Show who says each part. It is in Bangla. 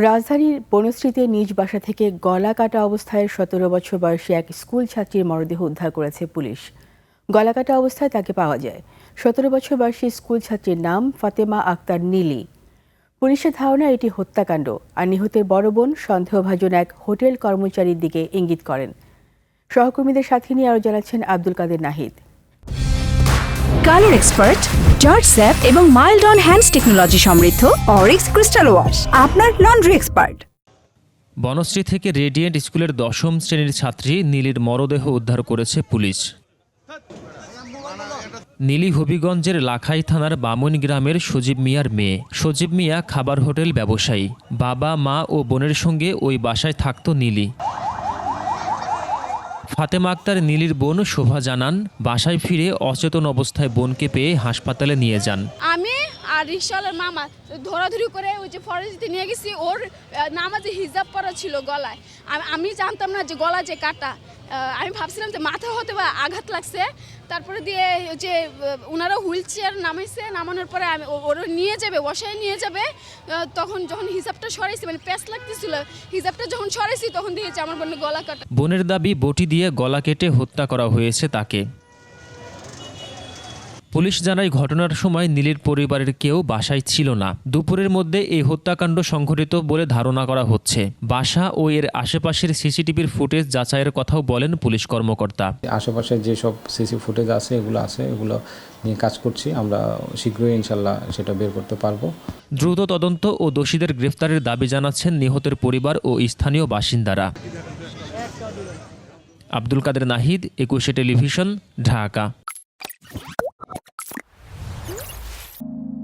Speaker 1: রাজধানীর বনশ্রীতে নিজ বাসা থেকে গলা কাটা অবস্থায় ১৭ বছর বয়সী এক স্কুল ছাত্রীর মরদেহ উদ্ধার করেছে পুলিশ। গলা কাটা অবস্থায় তাকে পাওয়া যায়। ১৭ বছর বয়সী স্কুল ছাত্রীর নাম ফাতেমা আক্তার নীলি। পুলিশের ধারণা এটি হত্যাকাণ্ড, আর নিহতের বড় বোন সন্দেহভাজন এক হোটেল কর্মচারীর দিকে ইঙ্গিত করেন। সহকর্মীদের সাথে নিয়ে আরও জানাচ্ছেন Abdul Kader Nahid.
Speaker 2: Colour expert, George Sapp এবং মাইল্ড অন হ্যান্ডস টেকনোলজি সমৃদ্ধ অরিক্স ক্রিস্টাল ওয়াশ আপনার লন্ড্রি এক্সপার্ট।
Speaker 3: বনশ্রী থেকে রেডিয়েন্ট স্কুলের ১০ম শ্রেণীর ছাত্রী নীলির মরদেহ উদ্ধার করেছে পুলিশ। নীলি হবিগঞ্জের লাখাই থানার বামুন গ্রামের সজীব মিয়ার মেয়ে। সজীব মিয়া খাবার হোটেল ব্যবসায়ী। বাবা, মা ও বোনের সঙ্গে ওই বাসায় থাকত নীলি। ফাতেমা আক্তার নীলির বোন শোভা জানান, বাসায় ফিরে অচেতন অবস্থায় বোনকে পেয়ে হাসপাতালে নিয়ে যান।
Speaker 4: আমি আর রিকশাওয়ালার মামা ধরাধরি করে ওই যে ফরেস্টে নিয়ে গেছি। ওর নামাজে হিজাব পরা ছিল গলায়। আমি জানতাম না যে গলা যে কাটা। আমি ভাবছিলাম যে মাথা হতে বা আঘাত লাগছে। তারপরে দিয়ে যে ওনারা হুইল চেয়ার নামাইছে, নামানোর পরে আমি ওরা নিয়ে যাবে, বসায় নিয়ে যাবে। তখন যখন হিজাবটা সরাইছি, মানে প্যাঁচ লাগতেছিল, হিজাবটা যখন সরাইছি তখন দেখেছি আমার বোনের গলা কাটা।
Speaker 3: বোনের দাবি, বটি দিয়ে গলা কেটে হত্যা করা হয়েছে তাকে। পুলিশ জানায়, ঘটনার সময় নীলির পরিবারের কেউ বাসায় ছিল না। দুপুরের মধ্যে এই হত্যাকাণ্ড সংঘটিত বলে ধারণা করা হচ্ছে। বাসা ও এর আশেপাশের সিসিটিভির ফুটেজ যাচাইয়ের কথাও বলেন পুলিশ কর্মকর্তা।
Speaker 5: আশেপাশে যেসব সিসি ফুটেজ আছে এগুলো নিয়ে কাজ করছি। আমরা শীঘ্রই ইনশাল্লাহ সেটা বের করতে পারবো।
Speaker 3: দ্রুত তদন্ত ও দোষীদের গ্রেফতারের দাবি জানাচ্ছেন নিহতের পরিবার ও স্থানীয় বাসিন্দারা। আব্দুল কাদের নাহিদ, ২১ টেলিভিশন, ঢাকা।